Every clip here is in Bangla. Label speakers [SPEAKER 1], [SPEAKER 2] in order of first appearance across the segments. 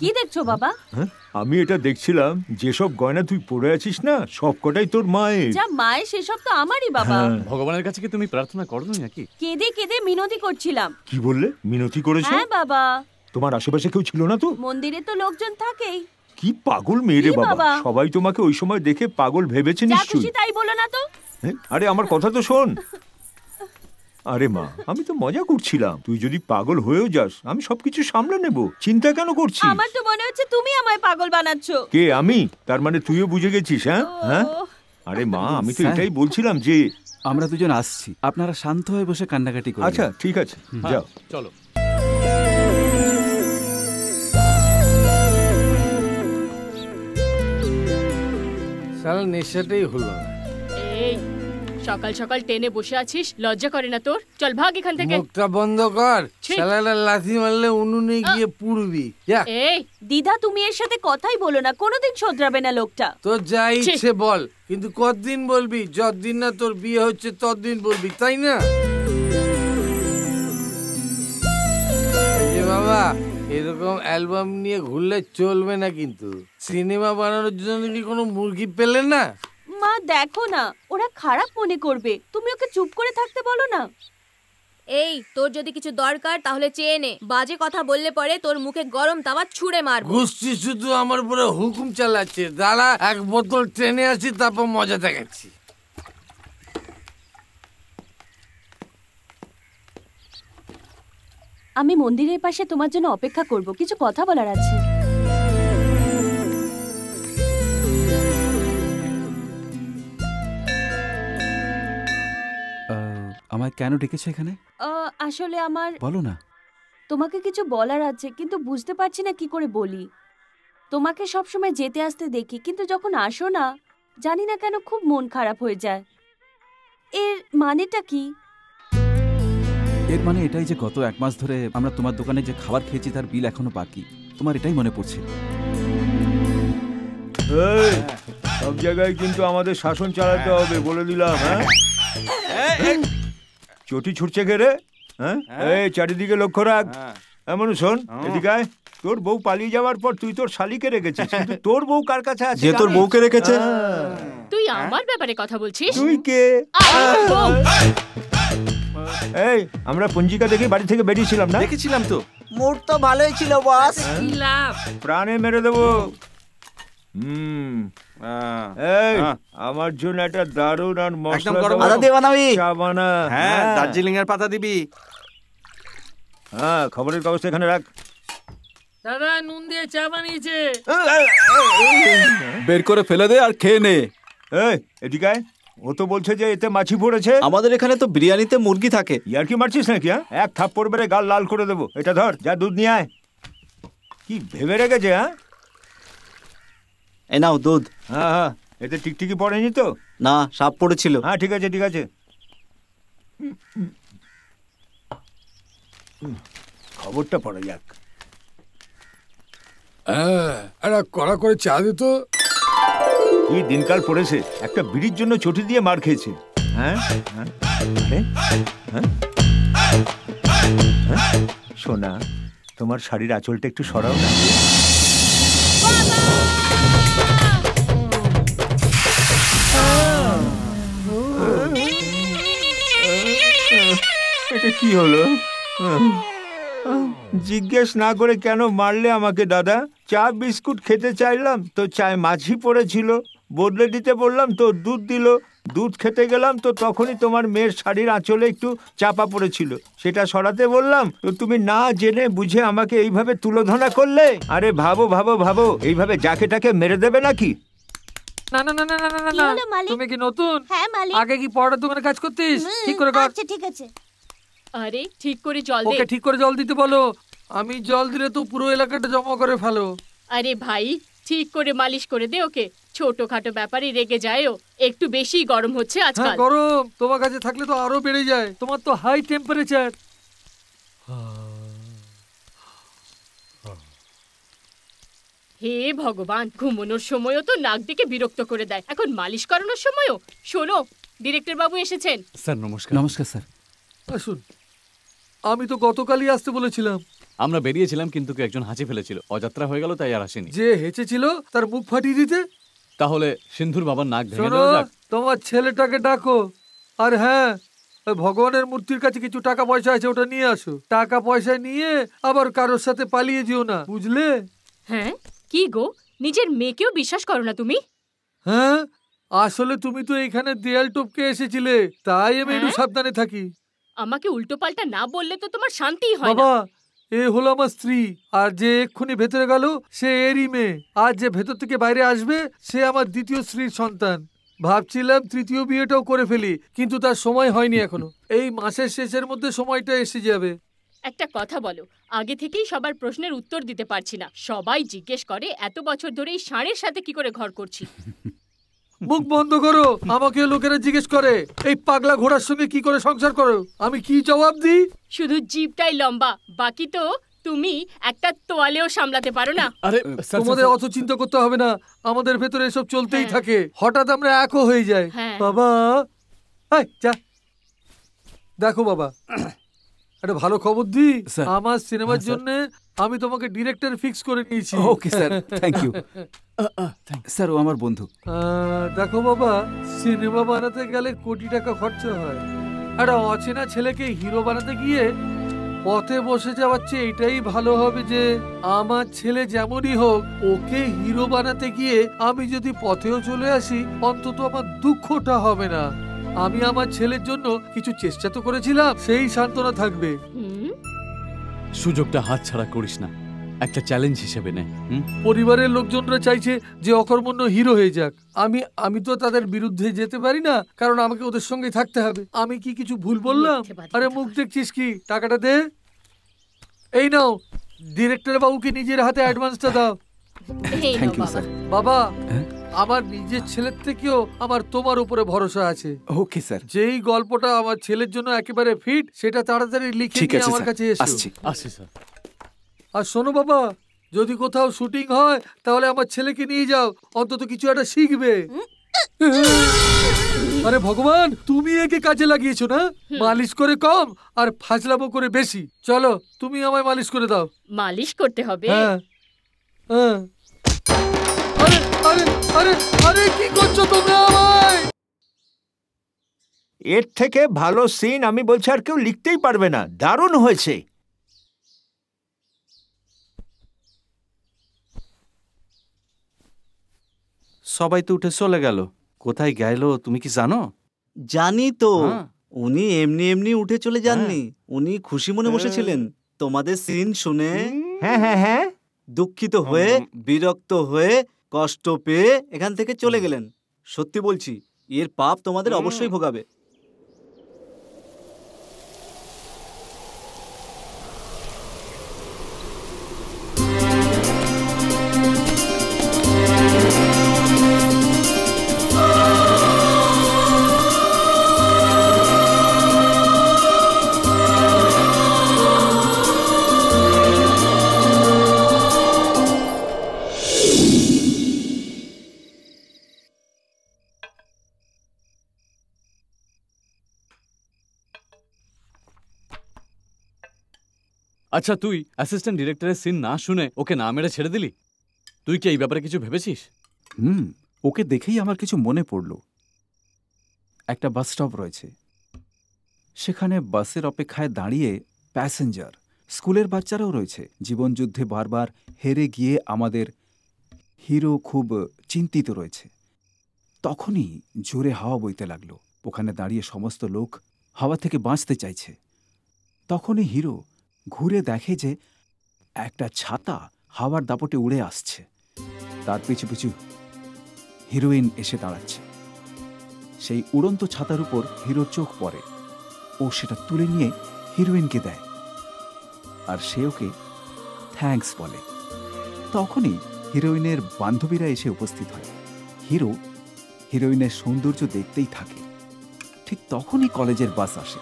[SPEAKER 1] কি দেখছো বাবা?
[SPEAKER 2] আমি এটা দেখছিলাম, যেসব গয়না তুই পরে আছিস না সবকটাই তোর মায়ের।
[SPEAKER 1] যা মায়ের সেসব তো আমারই বাবা।
[SPEAKER 3] ভগবানের কাছে কি তুমি প্রার্থনা করোনি নাকি?
[SPEAKER 1] কেঁদে কেঁদে মিনতি করছিলাম।
[SPEAKER 2] কি বললে? মিনতি করেছো?
[SPEAKER 1] হ্যাঁ বাবা।
[SPEAKER 2] তোমার আশেপাশে কেউ ছিল না তো?
[SPEAKER 1] মন্দিরে তো লোকজন থাকেই।
[SPEAKER 2] কি পাগল মেয়ে রে বাবা, সবাই তোমাকে ওই সময় দেখে পাগল ভেবেছে নিশ্চয়ই।
[SPEAKER 1] যা খুশি তাই বলো না তো।
[SPEAKER 2] আরে আমার কথা তো শোন। আরে মা, আমি তো মজা করছিলাম। তুই যদি পাগল হয়েও যাস আমি সবকিছু সামলে নেব, চিন্তা কেন করছিস?
[SPEAKER 1] আমার তো মনে হচ্ছে তুমি আমায় পাগল বানাচ্ছো।
[SPEAKER 2] কে আমি? তার মানে তুইও বুঝে গেছিস? হ্যাঁ। আরে মা, আমি তো এটাই বলছিলাম যে
[SPEAKER 4] আমরা দুজন আসছি, আপনারা শান্ত হয়ে বসে কান্নাকাটি করুন।
[SPEAKER 2] আচ্ছা ঠিক আছে, যাও
[SPEAKER 3] চলো।
[SPEAKER 5] সারা নেশাটাই হলো না।
[SPEAKER 6] এই সকাল সকাল টেনে বসে আছিস, লজ্জা করে না তোর? চল ভাগ এখান থেকে।
[SPEAKER 5] মুখটা বন্ধ কর, শালাটা লাথি মারলে উনুনে গিয়ে পুড়বি।
[SPEAKER 1] এই দিদা, তুমি এর সাথে কথাই বলো না, কোনোদিন শোধরাবে না লোকটা।
[SPEAKER 5] তোর যা ইচ্ছে বল, কিন্তু কতদিন বলবি? যতদিন না তোর বিয়ে হচ্ছে ততদিন বলবি, তাই না? বাবা, এরকম অ্যালবাম নিয়ে ঘুরলে চলবে না, কিন্তু সিনেমা বানানোর জন্য কি কোনো মুরগি পেলে না?
[SPEAKER 1] মা দেখো না, ওরা খারাপ মনে করবে, তুমি ওকে চুপ করে থাকতে বলো না।
[SPEAKER 7] এই তোর যদি কিছু দরকার তাহলে চেয়ে নে, বাজে কথা বললে পরে তোর মুখে গরম তাওয়া ছুঁড়ে মারবো।
[SPEAKER 5] গোষ্ঠী শুধু আমার উপরে হুকুম চালাচ্ছে। দাঁড়া, এক বোতল ট্রেনে আসি, তারপর মজা দেখাচ্ছি।
[SPEAKER 1] আমি মন্দিরের পাশে তোমার জন্য অপেক্ষা করব, কিছু কথা বলার আছে।
[SPEAKER 4] আমায় কেন ডেকেছো এখানে?
[SPEAKER 1] আসলে আমার
[SPEAKER 4] বলো না।
[SPEAKER 1] তোমাকে কিছু বলার আছে, কিন্তু বুঝতে পারছি না কি করে বলি। তোমাকে সবসময় যেতে আসতে দেখি, কিন্তু যখন আসো না জানি না কেন খুব মন খারাপ হয়ে যায়। এর মানেটা কি?
[SPEAKER 4] এর মানে এটাই যে গত 1 মাস ধরে আমরা তোমার দোকানে যে খাবার খেয়েছি তার বিল এখনো বাকি। তোমার এটাই মনে পড়ছে?
[SPEAKER 2] সব জায়গায় কিন্তু আমাদের শাসন চালাতে হবে, বলে দিলাম। হ্যাঁ, চটি ছুটছে কে রে? হ্যাঁ, এই চারিদিকে লক্ষ্য রাখ। এমন শোন, এদিকে তোর বউ পালিয়ে যাওয়ার পর তুই তোর শালিকে রেখেছিস, কিন্তু তোর বউ কার কাছে আছে?
[SPEAKER 4] যে তোর বউকে রেখেছে।
[SPEAKER 6] তুই আমার ব্যাপারে কথা বলছিস?
[SPEAKER 2] তুই কে? এই আমরা পঞ্জিকা দেখে বাড়ি থেকে বেরিয়েছিলাম না?
[SPEAKER 4] দেখেছিলাম তো।
[SPEAKER 8] মুড তো ভালোই ছিল বস।
[SPEAKER 2] প্রাণে মেরে দেবো। এই আমার জন্য একটা দারুণ আর মশলা চা বানা।
[SPEAKER 4] হ্যাঁ, দার্জিলিং এর পাতা দিবি।
[SPEAKER 2] হ্যাঁ, খবরের কাগজটা এখানে রাখ।
[SPEAKER 5] দাদা, নুন দিয়ে চা বানিয়েছে।
[SPEAKER 4] বের করে ফেলে দে আর খেয়ে নে।
[SPEAKER 2] এই এদিকে, ও তো বলছে যে এতে মাছি পড়েছে।
[SPEAKER 4] আমাদের এখানে তো বিরিয়ানিতে মুরগি থাকে।
[SPEAKER 2] ইয়ার কি মারছিস নাকি? এক থাপ্পড় মেরে গাল লাল করে দেবো। এটা ধর, যা দুধ নিয়ে আয়। কি ভেবে রেখেছে?
[SPEAKER 4] এ নাও দুধ।
[SPEAKER 2] হ্যাঁ, এতে টিকটিকি পড়েনি তো?
[SPEAKER 4] না, সাপ পড়েছিল।
[SPEAKER 2] হ্যাঁ ঠিক আছে ঠিক আছে। খবরটা পড়া যাক।
[SPEAKER 5] একটা কড়া করে চা দিত।
[SPEAKER 2] কি দিনকাল পড়েছে, একটা বিড়ির জন্য চটি দিয়ে মার খেয়েছে। হ্যাঁ, সোনা, তোমার শাড়ির আঁচলটা একটু সরাও না। এটা কি হলো? জিজ্ঞেস না করে কেন মারলে আমাকে দাদা? চা বিস্কুট খেতে চাইলাম তো চায় মাছি পড়েছিল, বদলে দিতে বললাম তো দুধ দিল, দুধ খেতে গেলাম তো তখনই তোমার মেয়ের শাড়ির আঁচলে একটু চাপা পড়েছিল, সেটা সরাতে বললাম তো তুমি না জেনে বুঝে আমাকে এইভাবে তুলোধনা করলে। আরে ভাবো ভাবো ভাবো, এইভাবে যাকে টাকে মেরে দেবে নাকি?
[SPEAKER 5] না না না না না না না, তুমি কি নতুন?
[SPEAKER 1] হ্যাঁ মালিক।
[SPEAKER 5] আগে কি পড়ার দোকানে কাজ করতিস? ঠিক করে কর।
[SPEAKER 1] আচ্ছা ঠিক আছে।
[SPEAKER 6] আরে ঠিক করে জল দে।
[SPEAKER 5] ওকে ঠিক করে জল দিতে বলো। আমি জল দিলে তো পুরো এলাকাটা জমা করে ফেলো।
[SPEAKER 6] আরে ভাই, ঠিক করে মালিশ করে দে ওকে। ছোটখাটো ব্যাপারে রেগে যায় ও, একটু বেশি গরম হচ্ছে আজকাল।
[SPEAKER 5] হ্যাঁ গরম, তোমার কাছে থাকলে তো আরো বেড়ে যায়। তোমার তো হাই টেম্পারেচার।
[SPEAKER 6] হে ভগবান, ঘুমানোর সময়ও তো নাক দিকে বিরক্ত করে দেয়, এখন মালিশ করানোর সময়ও। শোনো, ডিরেক্টর বাবু এসেছেন।
[SPEAKER 4] স্যার নমস্কার। নমস্কার স্যার।
[SPEAKER 5] আসুন। আমি তো গতকালই আসতে বলেছিলাম।
[SPEAKER 3] আমরা বেরিয়েছিলাম কিন্তু কেউ একজন হাঁচি ফেলেছিল, অযাত্রা হয়ে গেল, তাই আর আসেনি।
[SPEAKER 9] যে হেঁচেছিল তার মুখ ফাটিয়ে দিতে।
[SPEAKER 3] তাহলে সিন্ধুর বাবার নাক ভেঙে
[SPEAKER 9] শোনো,
[SPEAKER 3] দেওয়া যাক।
[SPEAKER 9] তোমার ছেলেটাকে ডাকো। আর হ্যাঁ, ওই ভগবানের মূর্তির কাছে কিছু টাকা পয়সা আছে, ওটা নিয়ে আসো। টাকা পয়সা নিয়ে আবার কারোর সাথে পালিয়ে যেও না, বুঝলে?
[SPEAKER 6] হ্যাঁ, কি গো, নিজের মেয়েকেও বিশ্বাস করো না তুমি?
[SPEAKER 9] হ্যাঁ, আসলে তুমি তো এখানে দেয়াল টপকে এসেছিলে, তাই আমি একটু সাবধানে থাকি।
[SPEAKER 6] আমাকে উল্টো পাল্টা না বললে তো তোমার শান্তিই হয় না।
[SPEAKER 9] বাবা, এ হলো আমার স্ত্রী, আর যে এক্ষুনি ভেতরে গেল সে এরই মেয়ে। আর যে ভেতর থেকে বাইরে আসবে সে আমার দ্বিতীয় স্ত্রীর সন্তান। ভাবছিলাম তৃতীয় বিয়েটাও করে ফেলি, কিন্তু তার সময় হয়নি এখনো। এই মাসের শেষের মধ্যে সময়টা এসে যাবে।
[SPEAKER 6] একটা কথা বলো, আগে থেকেই সবার প্রশ্নের উত্তর দিতে পারছি না। সবাই জিজ্ঞেস করে এত বছর ধরে এই ষাঁড়ের সাথে কি করে ঘর করছি।
[SPEAKER 9] মুখ বন্ধ করো, আমাকে লোকেরা জিজ্ঞেস করে এই পাগলা ঘোড়ার সঙ্গে কি করে সংসার করো। আমি কি জবাব দিই?
[SPEAKER 6] শুধু জিভটাই লম্বা, বাকি তো তুমি একটা তোয়ালেও সামলাতে পারো না।
[SPEAKER 3] আরে
[SPEAKER 9] তোমাদের অত চিন্তা করতে হবে না, আমাদের ভেতরে এসব চলতেই থাকে। হঠাৎ আমরা একও হয়ে যাই। বাবা, যা দেখো বাবা, একটা ভালো খবর দি। আমার সিনেমার জন্য আমি তোমাকে ডিরেক্টর ফিক্স করে নিয়েছি।
[SPEAKER 4] Okay sir, thank you sir, ও আমার বন্ধু।
[SPEAKER 9] দেখো বাবা, সিনেমা বানাতে গেলে কোটি টাকা খরচা হয়। একটা অচেনা ছেলেকে হিরো বানাতে গিয়ে পথে বসে যাওয়ার চেয়ে এটাই ভালো হবে যে আমার ছেলে যেমনই হোক ওকে হিরো বানাতে গিয়ে আমি যদি পথেও চলে আসি, অন্তত আমার দুঃখটা হবে না। আমি আমার ছেলের জন্য কিছু চেষ্টা তো করেছিলাম, সেই সান্ত্বনা থাকবে।
[SPEAKER 3] সুযোগটা হাতছাড়া করিস না, একটা চ্যালেঞ্জ হিসেবে নে।
[SPEAKER 9] পরিবারের লোকজনরা চাইছে যে অকর্মণ্য হিরো হয়ে যাক। আমি তো তাদের বিরুদ্ধে যেতে পারি না, কারণ আমাকে ওদের সঙ্গে থাকতে হবে। আমি কি কিছু ভুল বললাম? আরে মুখ দেখছিস কি? টাকাটা দে। এই নাও, ডিরেক্টর বাবুকে নিজের হাতে অ্যাডভান্সটা দাও।
[SPEAKER 4] Thank you sir.
[SPEAKER 9] বাবা, আমার নিজের ছেলের থেকেও আমার তোমার উপরে ভরসা আছে।
[SPEAKER 4] Okay sir.
[SPEAKER 9] যেই গল্পটা আমার ছেলের জন্য একেবারে ফিট, সেটা তাড়াতাড়ি লিখে নিয়ে আমার কাছে এসো।
[SPEAKER 3] আসছি স্যার।
[SPEAKER 9] আর শোনো বাবা, যদি কোথাও শুটিং হয় তাহলে আমার ছেলেকে নিয়ে যাও, অন্তত কিছু একটা শিখবে। আরে ভগবান, তুমি একে কাজে লাগিয়েছো না? মালিশ করে কম আর ফাজলামো করে বেশি। চলো, তুমি আমায় মালিশ করে দাও।
[SPEAKER 6] মালিশ করতে হবে?
[SPEAKER 9] হ্যাঁ। আরে আরে আরে আরে, কি করছো তোমরা আমায়?
[SPEAKER 2] এর থেকে ভালো সিন আমি বলছি আর কেউ লিখতেই পারবে না। দারুণ হয়েছে।
[SPEAKER 10] সবাই তো উঠে চলে গেল, কোথায় গেল তুমি কি জানো?
[SPEAKER 8] জানি তো, উনি এমনি এমনি উঠে চলে যাননি। উনি খুশি মনে বসেছিলেন তোমাদের সিন শুনে।
[SPEAKER 2] হ্যাঁ হ্যাঁ হ্যাঁ,
[SPEAKER 8] দুঃখিত হয়ে, বিরক্ত হয়ে, কষ্ট পেয়ে এখান থেকে চলে গেলেন। সত্যি বলছি, এর পাপ তোমাদের অবশ্যই ভোগাবে।
[SPEAKER 3] আচ্ছা, তুই অ্যাসিস্ট্যান্ট ডিরেক্টরের সিন না শুনে ওকে না মেরে ছেড়ে দিলি? তুই কি এই ব্যাপারে কিছু ভেবেছিস?
[SPEAKER 4] ওকে দেখেই আমার কিছু মনে পড়ল। একটা বাস স্টপ রয়েছে, সেখানে বাসের অপেক্ষায় দাঁড়িয়ে প্যাসেঞ্জার, স্কুলের বাচ্চারাও রয়েছে। জীবনযুদ্ধে বারবার হেরে গিয়ে আমাদের হিরো খুব চিন্তিত রয়েছে। তখনই জোরে হাওয়া বইতে লাগলো। ওখানে দাঁড়িয়ে সমস্ত লোক হাওয়া থেকে বাঁচতে চাইছে। তখনই হিরো ঘুরে দেখে যে একটা ছাতা হাওয়ার দাপটে উড়ে আসছে। তার পিছু পিছু হিরোইন এসে দাঁড়াচ্ছে। সেই উড়ন্ত ছাতার উপর হিরোর চোখ পড়ে। ও সেটা তুলে নিয়ে হিরোইনকে দেয়, আর সে ওকে থ্যাঙ্কস বলে। তখনই হিরোইনের বান্ধবীরা এসে উপস্থিত হয়। হিরো হিরোইনের সৌন্দর্য দেখতেই থাকে। ঠিক তখনই কলেজের বাস আসে।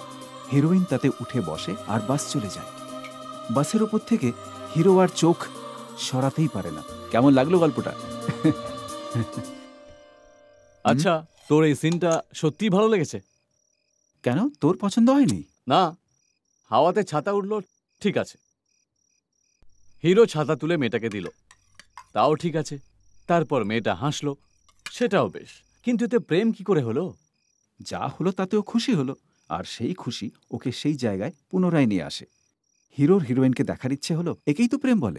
[SPEAKER 4] হিরোইন তাতে উঠে বসে আর বাস চলে যায়। বাসের ওপর থেকে হিরো আর চোখ সরাতেই পারে না। কেমন লাগলো গল্পটা?
[SPEAKER 3] আচ্ছা, তোর এই সিনটা সত্যিই ভালো লেগেছে?
[SPEAKER 4] কেন, তোর পছন্দ হয়নি?
[SPEAKER 3] না, হাওয়াতে ছাতা উঠলো ঠিক আছে, হিরো ছাতা তুলে মেয়েটাকে দিল, তাও ঠিক আছে। তারপর মেয়েটা হাসলো, সেটাও বেশ। কিন্তু এতে প্রেম কি করে হলো?
[SPEAKER 4] যা হলো তাতেও খুশি হলো, আর সেই খুশি ওকে সেই জায়গায় পুনরায় নিয়ে আসে। হিরোর হিরোইনকে দেখার ইচ্ছে হলো, একেই তো প্রেম বলে।